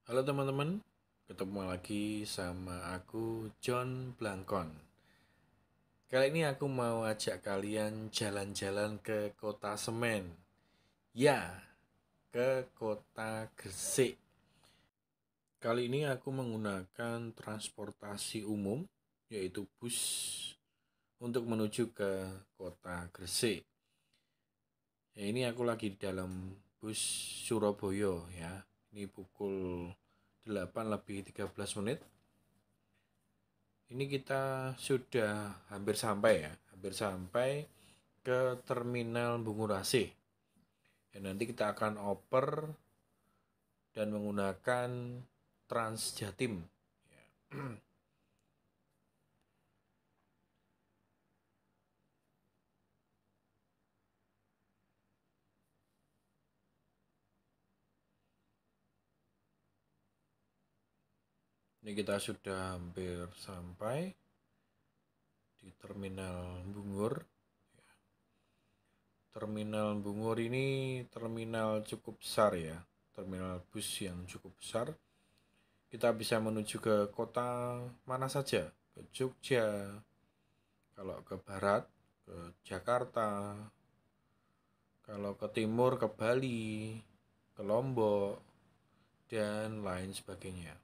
Halo teman-teman, ketemu lagi sama aku John Blankon. Kali ini aku mau ajak kalian jalan-jalan ke kota Semen. Ya, ke kota Gresik. Kali ini aku menggunakan transportasi umum, yaitu bus, untuk menuju ke kota Gresik. Ya, ini aku lagi di dalam bus Surabaya ya. Ini pukul 8 lebih 13 menit. Ini kita sudah hampir sampai ya, hampir sampai ke terminal Bungurasih. Dan nanti kita akan oper dan menggunakan Transjatim. Ini kita sudah hampir sampai di terminal Bungur. Terminal Bungur ini terminal cukup besar ya, terminal bus yang cukup besar. Kita bisa menuju ke kota mana saja, ke Jogja, kalau ke barat, ke Jakarta, kalau ke timur, ke Bali, ke Lombok, dan lain sebagainya.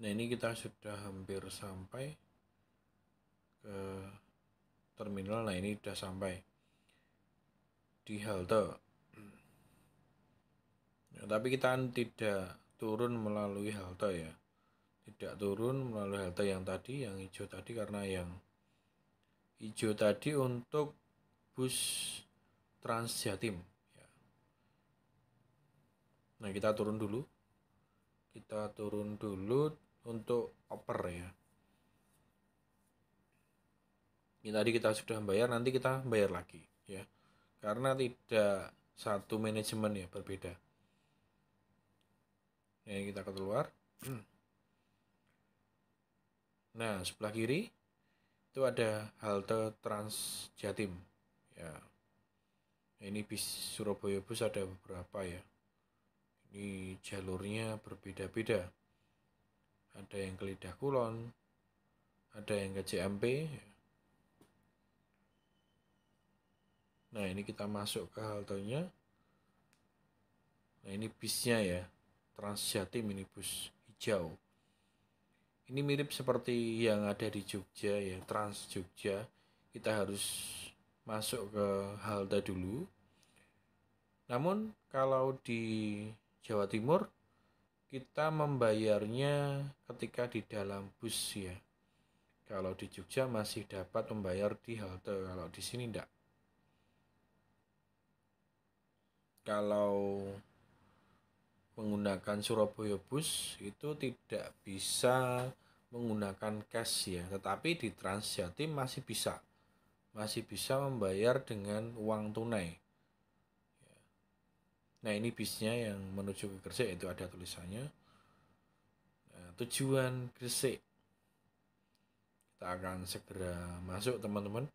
Nah, ini kita sudah hampir sampai ke terminal. Nah, ini sudah sampai di halte. Ya, tapi kita tidak turun melalui halte ya. Tidak turun melalui halte yang tadi, yang hijau tadi, karena yang hijau tadi untuk bus Transjatim. Ya. Nah, kita turun dulu. Kita turun dulu untuk oper ya. Ini tadi kita sudah bayar, nanti kita bayar lagi ya. Karena tidak satu manajemen ya, berbeda. Ini kita keluar. Nah, sebelah kiri itu ada halte Transjatim. Ya, ini bis Surabaya bus ada beberapa ya. Ini jalurnya berbeda-beda. Ada yang ke Lidah Kulon, ada yang ke CMP. Nah, ini kita masuk ke haltenya. Nah, ini bisnya ya. Transjatim, ini bus hijau. Ini mirip seperti yang ada di Jogja ya, Trans Jogja. Kita harus masuk ke halte dulu. Namun kalau di Jawa Timur kita membayarnya ketika di dalam bus ya. Kalau di Jogja masih dapat membayar di halte, kalau di sini enggak. Kalau menggunakan Surabaya bus itu tidak bisa menggunakan cash ya, tetapi di Transjatim masih bisa membayar dengan uang tunai. Nah, ini bisnya yang menuju ke Gresik, itu ada tulisannya. Nah, tujuan Gresik. Kita akan segera masuk teman-teman.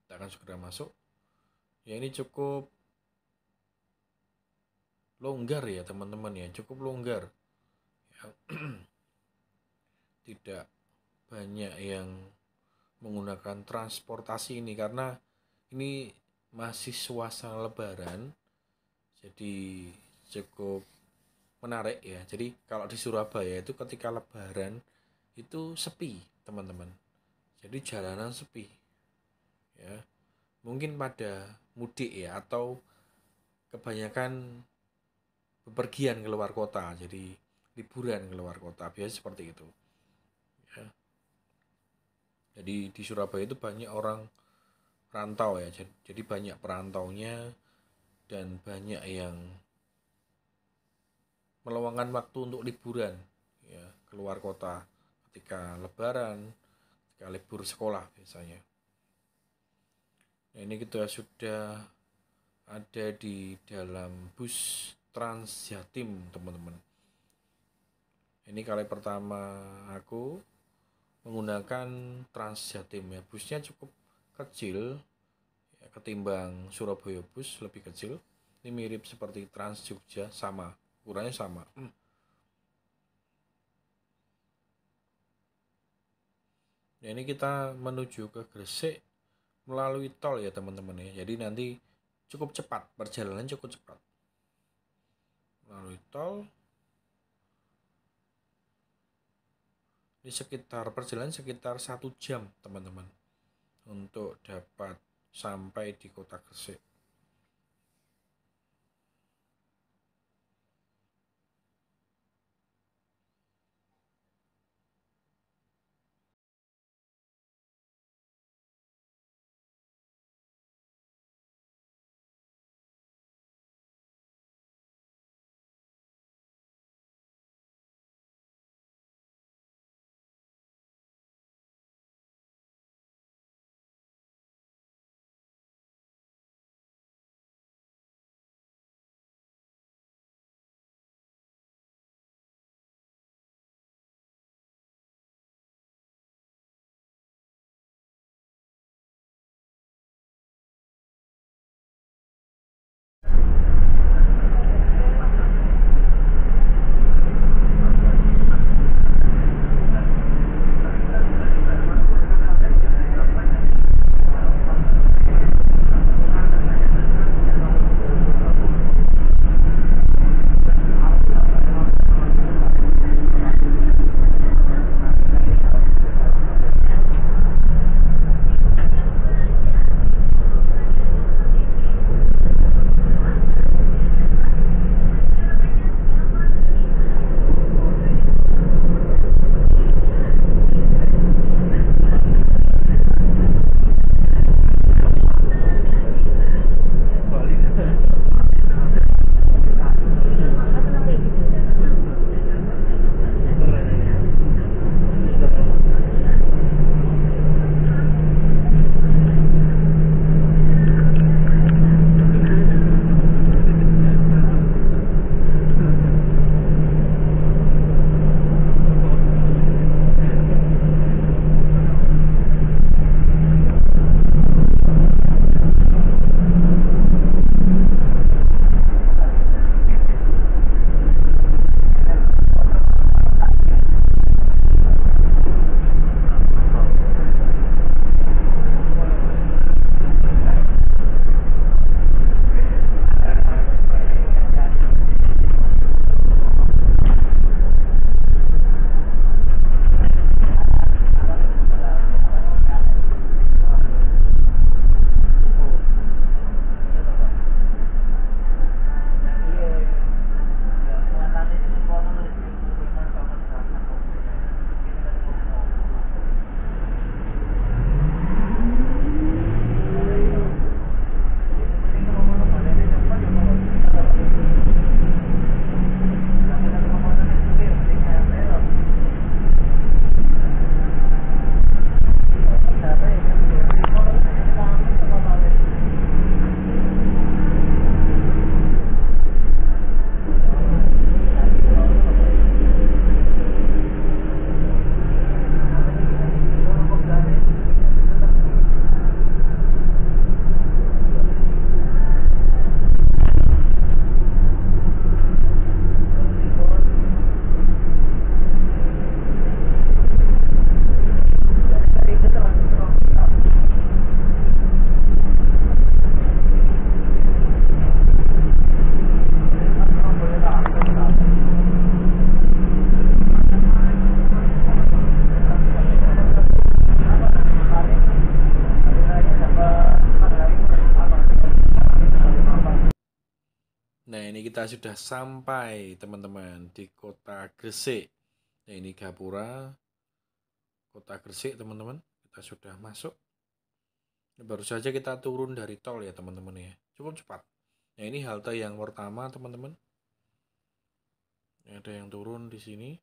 Kita akan segera masuk. Ya, ini cukup longgar ya teman-teman ya, cukup longgar. Ya, tidak banyak yang menggunakan transportasi ini karena ini masih suasana lebaran, jadi cukup menarik ya. Jadi kalau di Surabaya itu ketika lebaran itu sepi teman-teman, jadi jalanan sepi ya, mungkin pada mudik ya, atau kebanyakan bepergian keluar kota, jadi liburan keluar kota, biasa seperti itu ya. Jadi di Surabaya itu banyak orang rantau ya, jadi banyak perantaunya dan banyak yang meluangkan waktu untuk liburan ya, keluar kota ketika lebaran, ketika libur sekolah biasanya. Nah, ini kita sudah ada di dalam bus Transjatim teman-teman. Ini kali pertama aku menggunakan Trans Jatim ya. Busnya cukup kecil ya, ketimbang Surabaya bus lebih kecil. Ini mirip seperti Trans Jogja, sama, ukurannya sama. Ya, ini kita menuju ke Gresik melalui tol ya teman-teman ya. Jadi nanti cukup cepat, perjalanan cukup cepat. Melalui tol ini sekitar perjalanan sekitar 1 jam teman-teman untuk dapat sampai di kota Gresik. Nah, ini kita sudah sampai teman-teman di kota Gresik. Nah, ini Gapura, kota Gresik teman-teman. Kita sudah masuk. Ini baru saja kita turun dari tol ya teman-teman ya. Cukup cepat. Nah, ini halte yang pertama teman-teman. Ada yang turun di sini.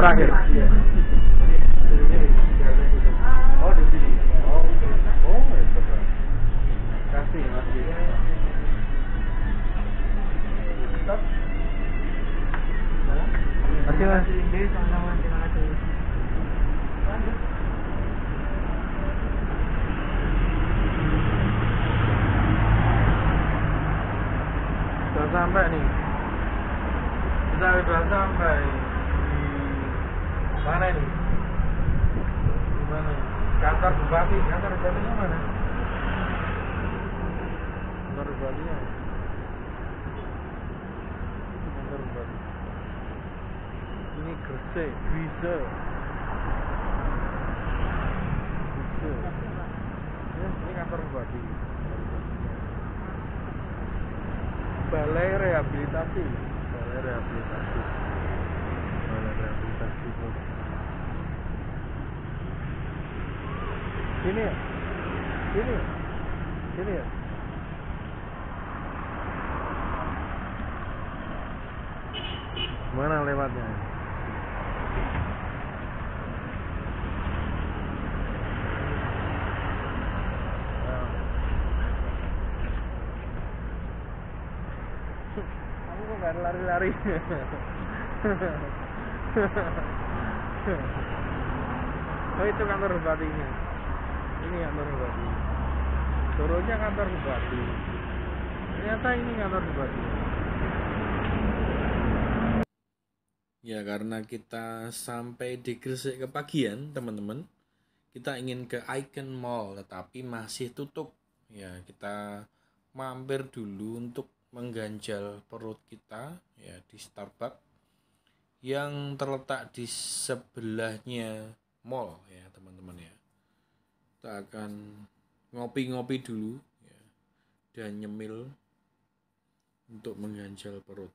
terakhir. Oh di sini. Oh, itu. Kasih masih. Stop. Masih mas. Sama-sama, terima kasih. Lanjut. Sudah sampai nih. Kita sudah sampai di mana ini? Di mana? Kantor Bupati. Kantor Bupatinya mana? Kantor Bupatinya. Kantor Bupati. Ini Gresik, bisa. Ya, ini kantor Bupati. Balai rehabilitasi. Sini ya. Mana lewatnya? Kamu kok gak lari-lari? Oh itu kantor bupatinya. Ini kantor bupati. Turunnya kantor bupati. Ternyata ini kantor bupati. Ya, karena kita sampai di Gresik kepagian, teman-teman. Kita ingin ke Icon Mall, tetapi masih tutup. Ya, kita mampir dulu untuk mengganjal perut kita ya di Starbucks yang terletak di sebelahnya mall ya, teman-teman ya. Kita akan ngopi-ngopi dulu ya, dan nyemil untuk mengganjal perut.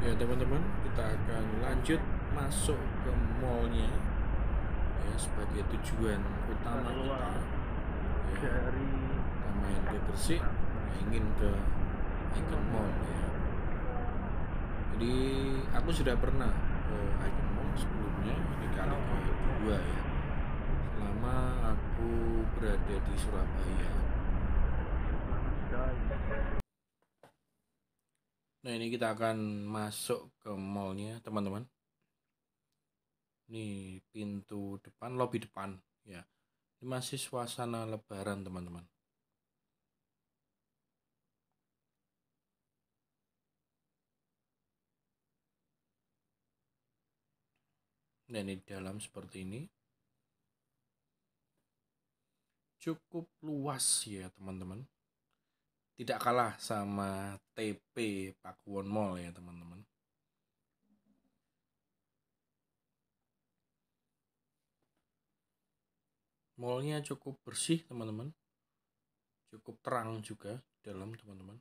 Ya teman-teman, kita akan lanjut masuk ke mallnya ya, sebagai tujuan utama kita ya. Kita main ke Gresik ya, ingin ke Icon Mall ya. Jadi aku sudah pernah ke Icon Mall sebelumnya, ini kali kedua ya. Selama aku berada di Surabaya. Nah, ini kita akan masuk ke mallnya, teman-teman. Ini pintu depan, lobi depan ya. Ini masih suasana lebaran, teman-teman. Nah, ini dalam seperti ini. Cukup luas ya, teman-teman. Tidak kalah sama TP Pakuwon Mall ya, teman-teman. Mallnya cukup bersih, teman-teman. Cukup terang juga dalam, teman-teman.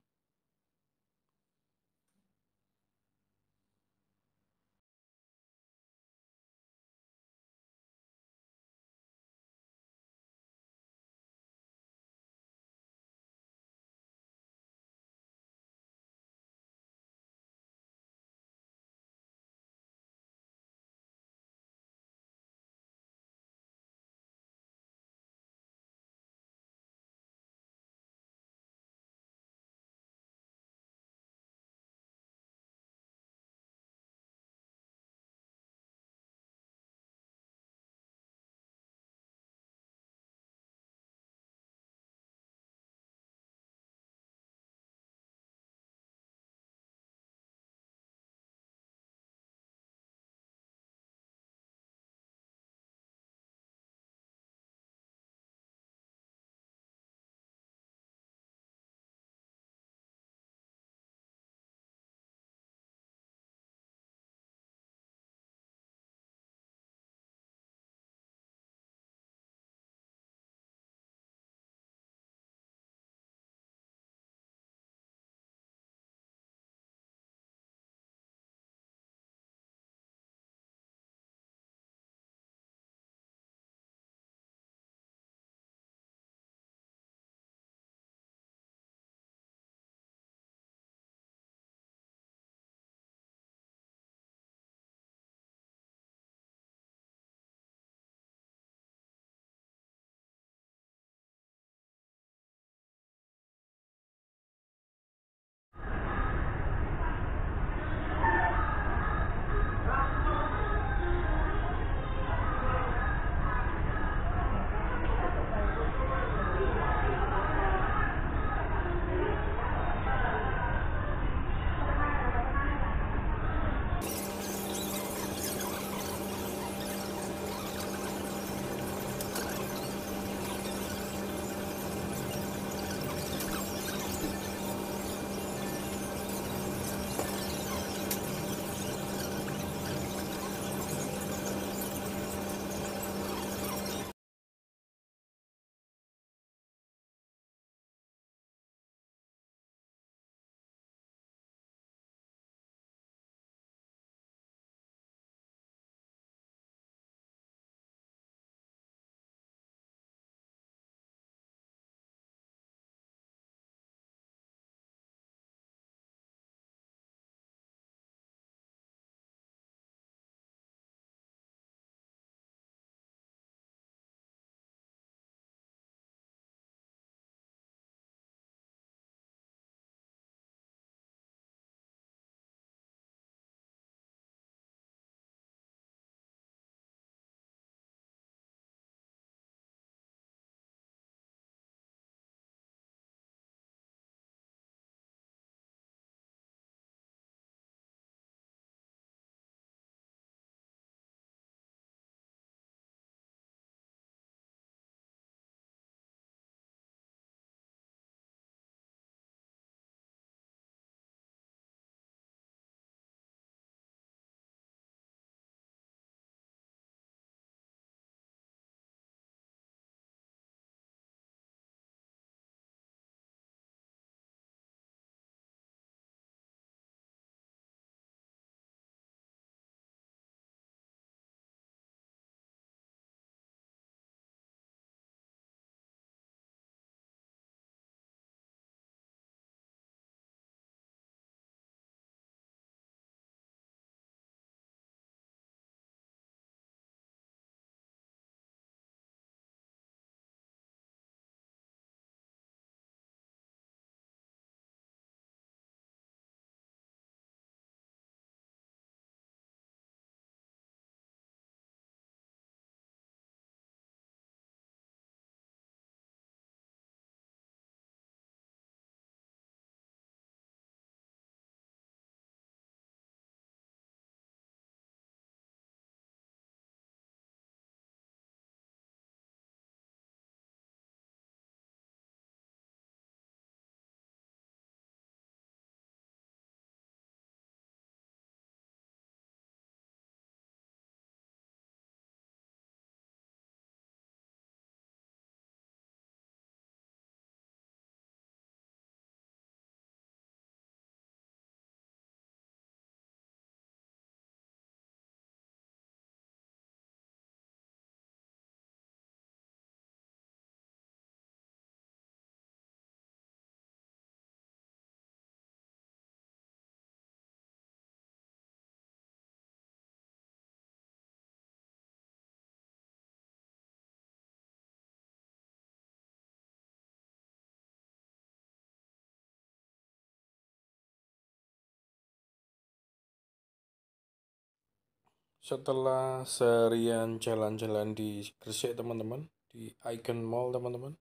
Setelah seharian jalan-jalan di Gresik teman-teman, di Icon Mall teman-teman,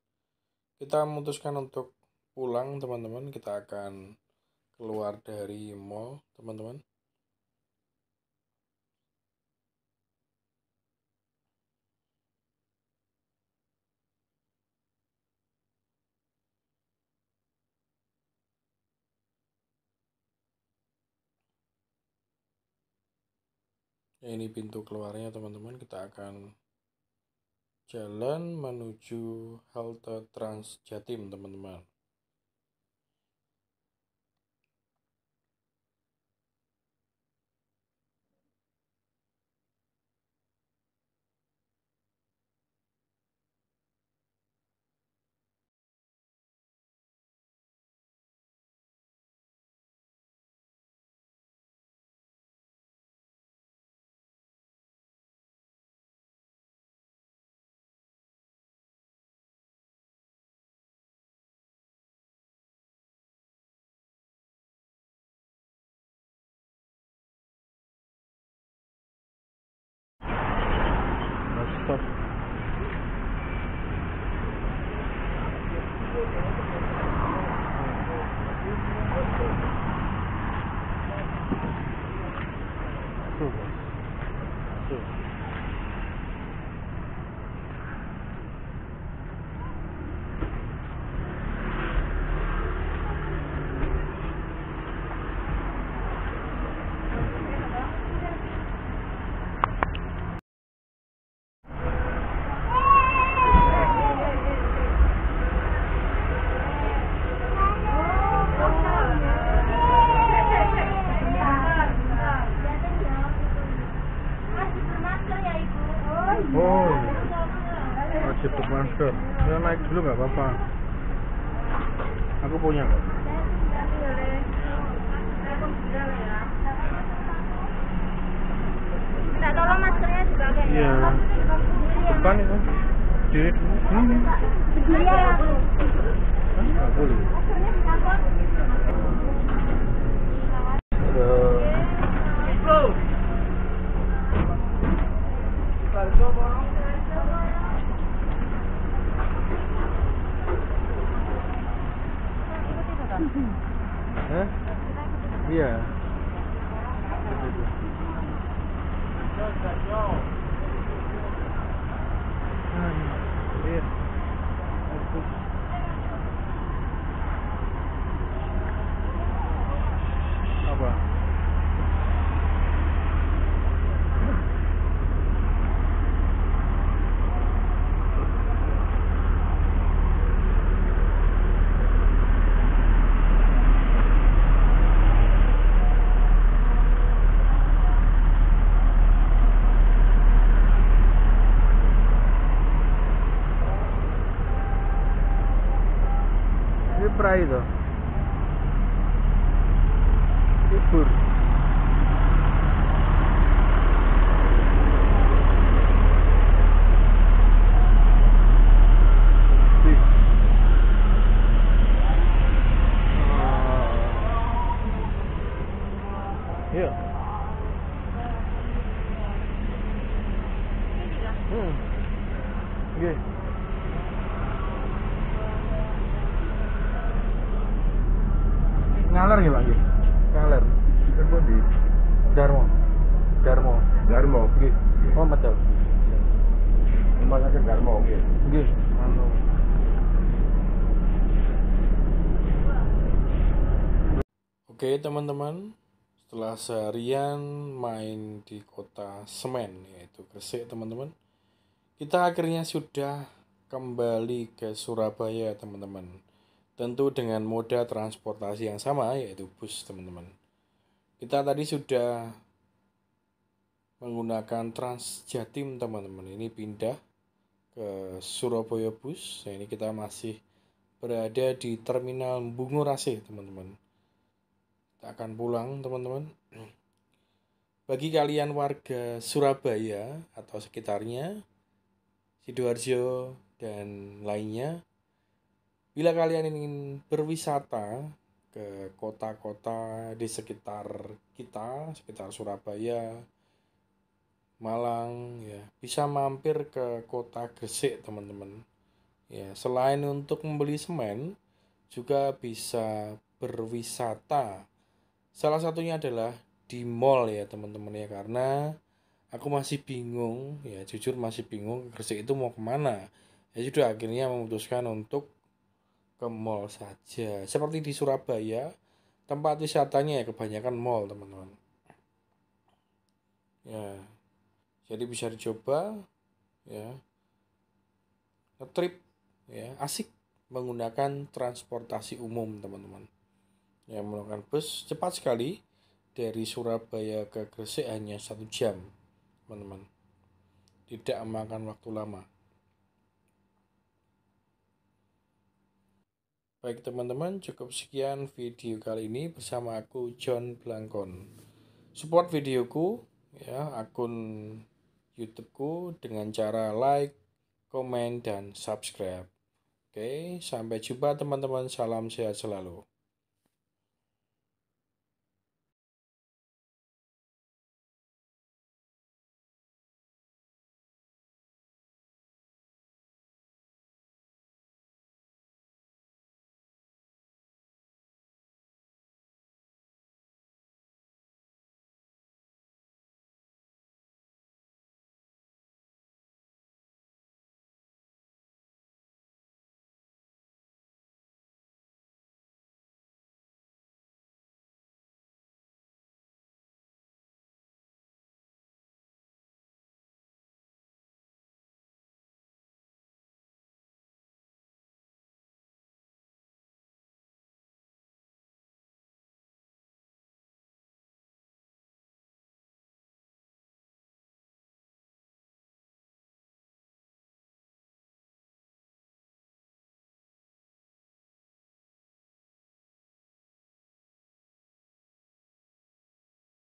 kita memutuskan untuk pulang teman-teman. Kita akan keluar dari mall teman-teman. Ya, ini pintu keluarnya teman-teman. Kita akan jalan menuju halte Trans Jatim teman-teman. Stop. Tuh. Tuh. Oh, wajib bermasker. Ya naik dulu nggak apa-apa. Aku punya kok. Tidak tolong maskernya dipakai. Iya. Depan itu. Diri. Ini. Iya. Nggak boleh. Maskernya dicabut. Hah? Iya. Iya. Apa? Ini pra itu. Libur. Iya. Oke. Ngaler ya, Pak? Ngaler. Itu di Darmo. Darmo. Darmo. Nggih. Oh, betul. Rumah sakit Darmo, oke. Nggih. Anu. Oke teman-teman, setelah seharian main di kota semen yaitu Gresik teman-teman, kita akhirnya sudah kembali ke Surabaya teman-teman. Tentu dengan moda transportasi yang sama yaitu bus teman-teman. Kita tadi sudah menggunakan Trans Jatim teman-teman. Ini pindah ke Surabaya Bus. Nah, ini kita masih berada di Terminal Bungurasih teman-teman. Kita akan pulang teman-teman. Bagi kalian warga Surabaya atau sekitarnya, Sidoarjo dan lainnya, bila kalian ingin berwisata ke kota-kota di sekitar kita, sekitar Surabaya, Malang ya, bisa mampir ke kota Gresik teman-teman. Ya, selain untuk membeli semen, juga bisa berwisata. Salah satunya adalah di mall ya teman-teman ya, karena aku masih bingung ya, jujur masih bingung Gresik itu mau kemana. Ya sudah akhirnya memutuskan untuk ke mall saja. Seperti di Surabaya, tempat wisatanya ya kebanyakan mall teman-teman. Ya, jadi bisa dicoba ya, nge-trip ya, asik menggunakan transportasi umum teman-teman. Ya, menggunakan bus cepat sekali dari Surabaya ke Gresik hanya 1 jam teman-teman, tidak memakan waktu lama. Baik teman-teman, cukup sekian video kali ini bersama aku John Blangkon. Support videoku ya, akun YouTubeku dengan cara like, komen, dan subscribe. Oke, sampai jumpa teman-teman. Salam sehat selalu.